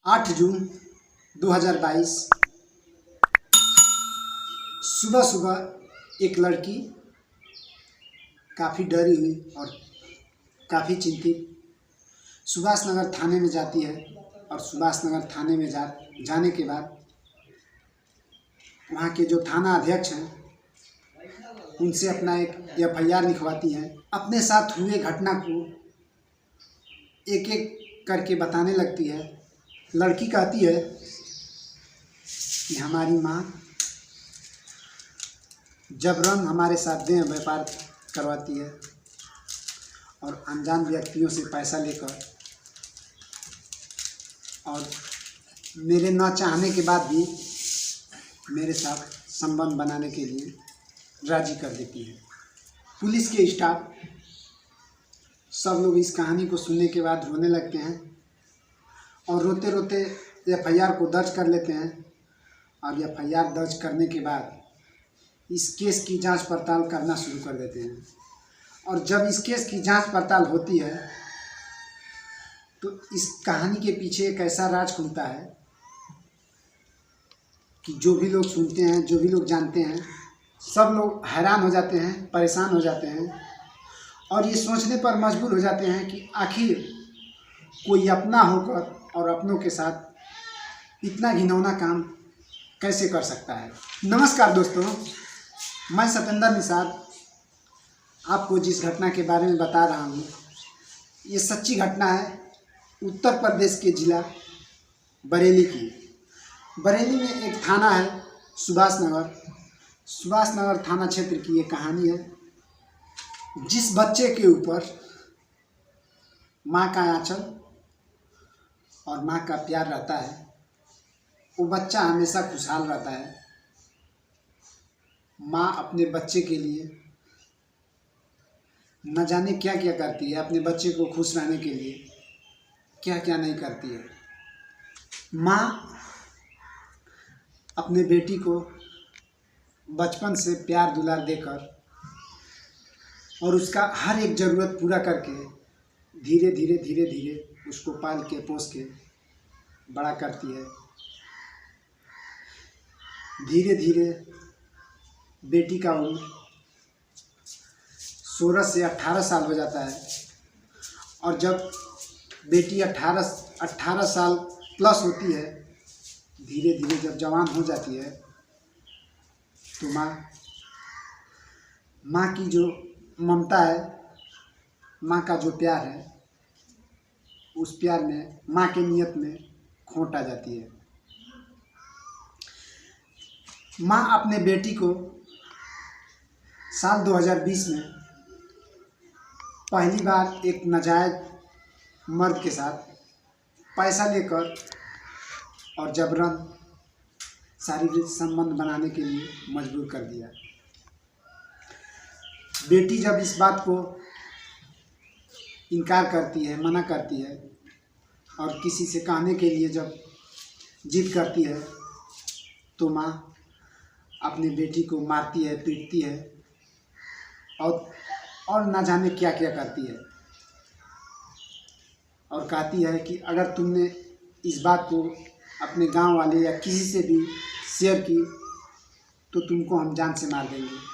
8 जून 2022 सुबह सुबह एक लड़की काफ़ी डरी हुई और काफ़ी चिंतित सुभाष नगर थाने में जाती है। और सुभाष नगर थाने में जाने के बाद वहाँ के जो थाना अध्यक्ष हैं उनसे अपना एक FIR लिखवाती है। अपने साथ हुए घटना को एक एक करके बताने लगती है। लड़की कहती है कि हमारी माँ जबरन हमारे साथ देह व्यापार करवाती है और अनजान व्यक्तियों से पैसा लेकर और मेरे न चाहने के बाद भी मेरे साथ संबंध बनाने के लिए राजी कर देती है। पुलिस के स्टाफ सब लोग इस कहानी को सुनने के बाद रोने लगते हैं और रोते रोते FIR को दर्ज कर लेते हैं। और FIR दर्ज करने के बाद इस केस की जांच पड़ताल करना शुरू कर देते हैं। और जब इस केस की जांच पड़ताल होती है तो इस कहानी के पीछे एक ऐसा राज खुलता है कि जो भी लोग सुनते हैं, जो भी लोग जानते हैं, सब लोग हैरान हो जाते हैं, परेशान हो जाते हैं और ये सोचने पर मजबूर हो जाते हैं कि आखिर कोई अपना होकर और अपनों के साथ इतना घिनौना काम कैसे कर सकता है। नमस्कार दोस्तों, मैं सतेंद्र निषाद आपको जिस घटना के बारे में बता रहा हूँ ये सच्ची घटना है उत्तर प्रदेश के ज़िला बरेली की। बरेली में एक थाना है सुभाष नगर थाना क्षेत्र की ये कहानी है। जिस बच्चे के ऊपर माँ का आंचल और माँ का प्यार रहता है वो बच्चा हमेशा खुशहाल रहता है। माँ अपने बच्चे के लिए न जाने क्या क्या करती है, अपने बच्चे को खुश रहने के लिए क्या क्या नहीं करती है। माँ अपने बेटी को बचपन से प्यार दुलार देकर और उसका हर एक ज़रूरत पूरा करके धीरे धीरे उसको पाल के पोस के बड़ा करती है। धीरे धीरे बेटी का उम्र 16 से 18 साल हो जाता है। और जब बेटी 18 साल प्लस होती है, धीरे धीरे जब जवान हो जाती है तो माँ की जो ममता है, माँ का जो प्यार है, उस प्यार में माँ के नियत में खोट आ जाती है। माँ अपने बेटी को साल 2020 में पहली बार एक नाजायज़ मर्द के साथ पैसा लेकर और जबरन शारीरिक संबंध बनाने के लिए मजबूर कर दिया। बेटी जब इस बात को इनकार करती है, मना करती है और किसी से कहने के लिए जब जिद करती है तो माँ अपनी बेटी को मारती है, पीटती है और ना जाने क्या क्या करती है। और कहती है कि अगर तुमने इस बात को अपने गांव वाले या किसी से भी शेयर की तो तुमको हम जान से मार देंगे।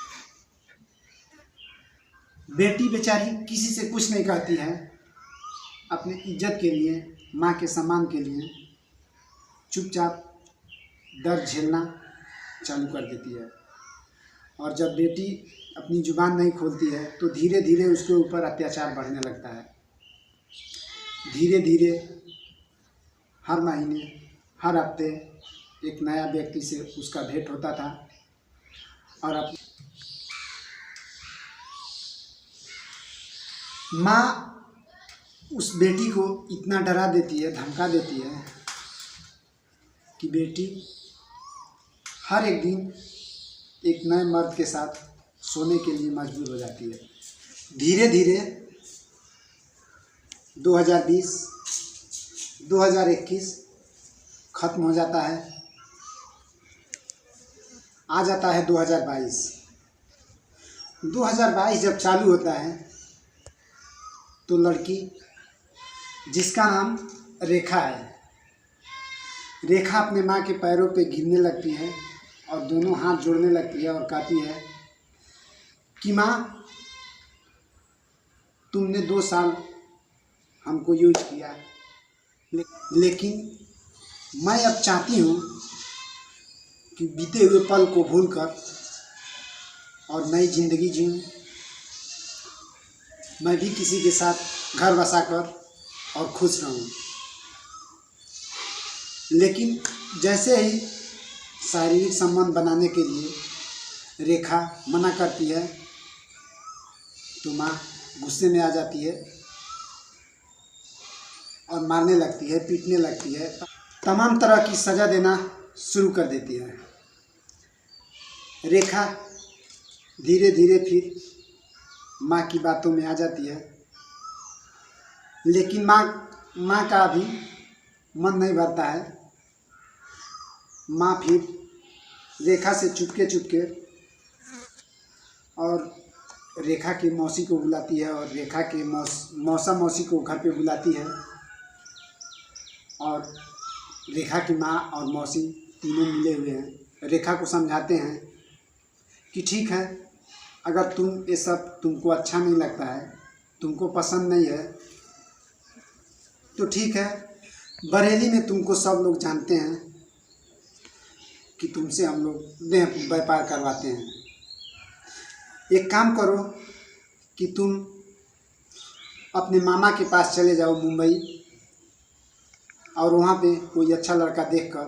बेटी बेचारी किसी से कुछ नहीं कहती है, अपने इज्जत के लिए, माँ के सम्मान के लिए चुपचाप दर्द झेलना चालू कर देती है। और जब बेटी अपनी जुबान नहीं खोलती है तो धीरे धीरे उसके ऊपर अत्याचार बढ़ने लगता है। धीरे धीरे हर महीने, हर हफ्ते एक नया व्यक्ति से उसका भेंट होता था। और अब माँ उस बेटी को इतना डरा देती है, धमका देती है कि बेटी हर एक दिन एक नए मर्द के साथ सोने के लिए मजबूर हो जाती है। धीरे धीरे 2020, 2021 ख़त्म हो जाता है, आ जाता है 2022। 2022 जब चालू होता है तो लड़की जिसका नाम रेखा है रेखा अपने माँ के पैरों पे गिरने लगती है और दोनों हाथ जोड़ने लगती है और कहती है कि माँ, तुमने 2 साल हमको यूज किया, लेकिन मैं अब चाहती हूँ कि बीते हुए पल को भूलकर और नई ज़िंदगी जीऊँ। मैं भी किसी के साथ घर बसाकर और खुश रहूँ। लेकिन जैसे ही शारीरिक संबंध बनाने के लिए रेखा मना करती है तो माँ गुस्से में आ जाती है और मारने लगती है, पीटने लगती है, तमाम तरह की सज़ा देना शुरू कर देती है। रेखा धीरे धीरे फिर माँ की बातों में आ जाती है, लेकिन माँ का अभी मन नहीं भरता है। माँ फिर रेखा से चुपके चुपके और रेखा की मौसी को बुलाती है और रेखा के मौसी को घर पे बुलाती है और रेखा की माँ और मौसी तीनों मिले हुए हैं। रेखा को समझाते हैं कि ठीक है, अगर ये सब तुमको अच्छा नहीं लगता है, तुमको पसंद नहीं है, तो ठीक है। बरेली में तुमको सब लोग जानते हैं कि तुमसे हम लोग देह व्यापार करवाते हैं। एक काम करो कि तुम अपने मामा के पास चले जाओ मुंबई, और वहाँ पे कोई अच्छा लड़का देखकर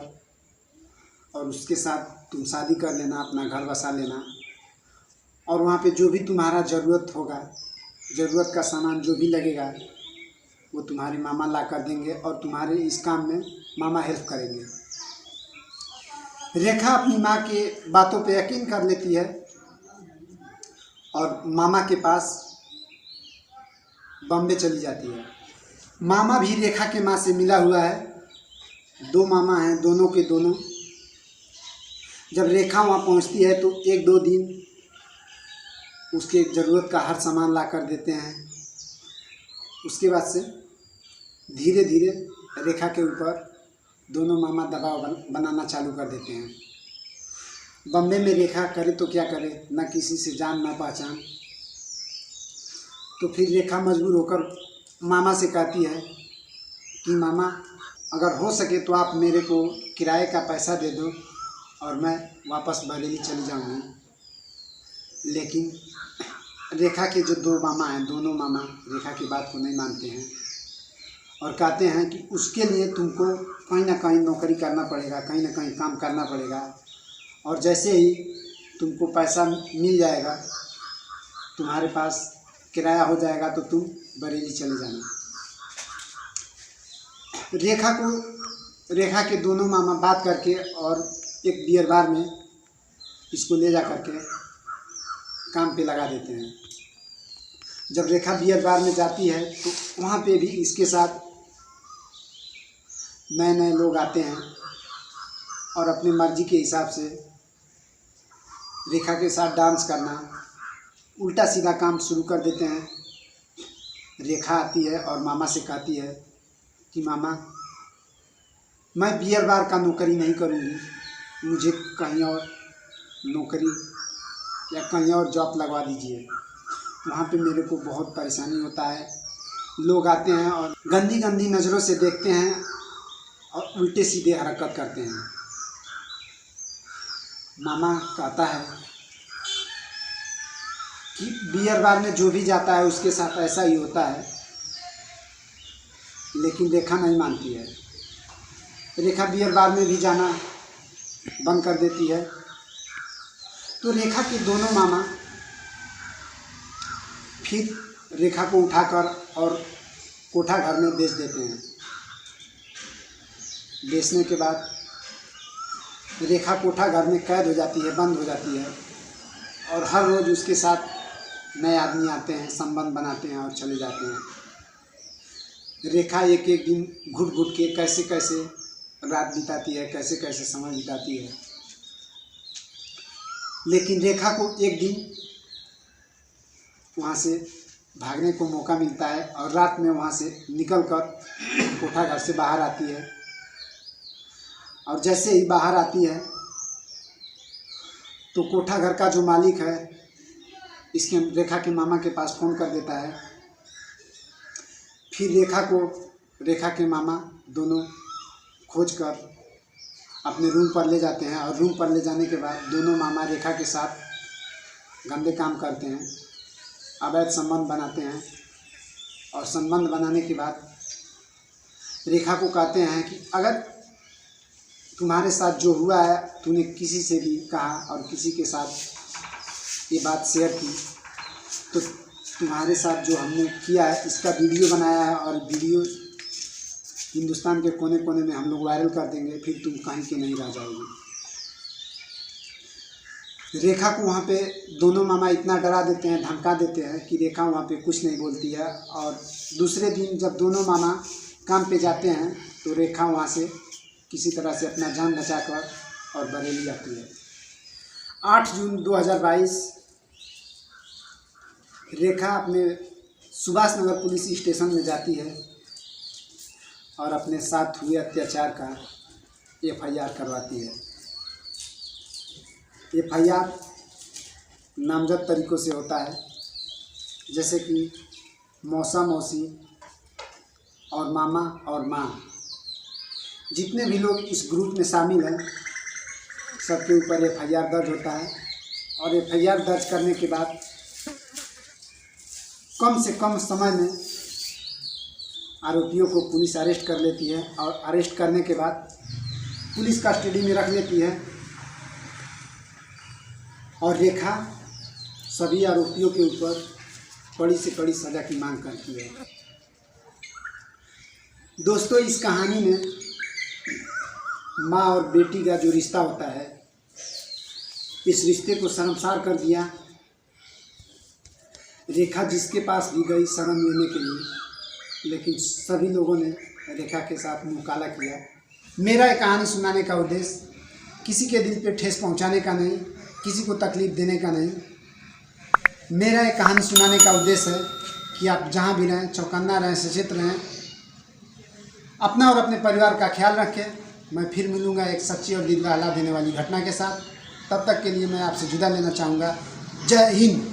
और उसके साथ तुम शादी कर लेना, अपना घर बसा लेना, और वहाँ पे जो भी तुम्हारा ज़रूरत होगा, ज़रूरत का सामान जो भी लगेगा वो तुम्हारे मामा ला कर देंगे और तुम्हारे इस काम में मामा हेल्प करेंगे। रेखा अपनी माँ के बातों पे यकीन कर लेती है और मामा के पास बॉम्बे चली जाती है। मामा भी रेखा के माँ से मिला हुआ है। 2 मामा हैं, दोनों के दोनों। जब रेखा वहाँ पहुँचती है तो 1-2 दिन उसके ज़रूरत का हर सामान ला कर देते हैं। उसके बाद से धीरे धीरे रेखा के ऊपर दोनों मामा दबाव बनाना चालू कर देते हैं। बम्बे में रेखा करे तो क्या करे, ना किसी से जान ना पहचान। तो फिर रेखा मजबूर होकर मामा से कहती है कि मामा, अगर हो सके तो आप मेरे को किराए का पैसा दे दो और मैं वापस बरेली चली जाऊंगी। लेकिन रेखा के जो 2 मामा हैं, दोनों मामा रेखा की बात को नहीं मानते हैं और कहते हैं कि उसके लिए तुमको कहीं ना कहीं नौकरी करना पड़ेगा, कहीं ना कहीं काम करना पड़ेगा, और जैसे ही तुमको पैसा मिल जाएगा, तुम्हारे पास किराया हो जाएगा, तो तुम बरेली चले जाना। रेखा के दोनों मामा बात करके और एक बियर बार में इसको ले जा करके काम पे लगा देते हैं। जब रेखा बियर बार में जाती है तो वहाँ पे भी इसके साथ नए नए लोग आते हैं और अपनी मर्जी के हिसाब से रेखा के साथ डांस करना, उल्टा सीधा काम शुरू कर देते हैं। रेखा आती है और मामा से कहती है कि मामा, मैं बियर बार का नौकरी नहीं करूँगी, मुझे कहीं और नौकरी या कहीं और जॉब लगवा दीजिए। वहाँ पे मेरे को बहुत परेशानी होता है। लोग आते हैं और गंदी गंदी नज़रों से देखते हैं और उल्टे सीधे हरकत करते हैं। मामा कहता है कि बियर बार में जो भी जाता है उसके साथ ऐसा ही होता है, लेकिन रेखा नहीं मानती है। रेखा बियर बार में भी जाना बंद कर देती है। तो रेखा के दोनों मामा फिर रेखा को उठाकर और कोठा घर में बेच देते हैं। बेचने के बाद रेखा कोठा घर में कैद हो जाती है, बंद हो जाती है, और हर रोज़ उसके साथ नए आदमी आते हैं, संबंध बनाते हैं और चले जाते हैं। रेखा एक एक दिन घुट घुट के कैसे कैसे रात बिताती है, कैसे कैसे समय बिताती है। लेकिन रेखा को एक दिन वहाँ से भागने को मौका मिलता है और रात में वहाँ से निकलकर कोठा घर से बाहर आती है और जैसे ही बाहर आती है तो कोठा घर का जो मालिक है इसके रेखा के मामा के पास फ़ोन कर देता है। फिर रेखा के मामा दोनों खोज कर अपने रूम पर ले जाते हैं और रूम पर ले जाने के बाद दोनों मामा रेखा के साथ गंदे काम करते हैं, अवैध संबंध बनाते हैं। और संबंध बनाने के बाद रेखा को कहते हैं कि अगर तुम्हारे साथ जो हुआ है तूने किसी से भी कहा और किसी के साथ ये बात शेयर की तो तुम्हारे साथ जो हमने किया है इसका वीडियो बनाया है और वीडियो हिंदुस्तान के कोने कोने में हम लोग वायरल कर देंगे, फिर तुम कहीं के नहीं रह जाओगी। रेखा को वहाँ पे दोनों मामा इतना डरा देते हैं, धमका देते हैं कि रेखा वहाँ पे कुछ नहीं बोलती है। और दूसरे दिन जब दोनों मामा काम पे जाते हैं तो रेखा वहाँ से किसी तरह से अपना जान बचाकर और बरेली आती है। 8 जून 2022 रेखा अपने सुभाष नगर पुलिस स्टेशन में जाती है और अपने साथ हुए अत्याचार का FIR करवाती है। FIR नामजद तरीक़ों से होता है, जैसे कि मौसा मौसी और मामा और माँ, जितने भी लोग इस ग्रुप में शामिल हैं सबके ऊपर FIR दर्ज होता है। और FIR दर्ज करने के बाद कम से कम समय में आरोपियों को पुलिस अरेस्ट कर लेती है और अरेस्ट करने के बाद पुलिस कस्टडी में रख लेती है। और रेखा सभी आरोपियों के ऊपर कड़ी से कड़ी सज़ा की मांग करती है। दोस्तों, इस कहानी में माँ और बेटी का जो रिश्ता होता है, इस रिश्ते को शर्मसार कर दिया। रेखा जिसके पास भी गई शरण लेने के लिए, लेकिन सभी लोगों ने रेखा के साथ मुँह काला किया। मेरा ये कहानी सुनाने का उद्देश्य किसी के दिल पे ठेस पहुंचाने का नहीं, किसी को तकलीफ़ देने का नहीं। मेरा ये कहानी सुनाने का उद्देश्य है कि आप जहाँ भी रहें चौकन्ना रहें, सचेत रहें, अपना और अपने परिवार का ख्याल रखें। मैं फिर मिलूँगा एक सच्ची और दिल दहला देने वाली घटना के साथ। तब तक के लिए मैं आपसे जुदा लेना चाहूँगा। जय हिंद।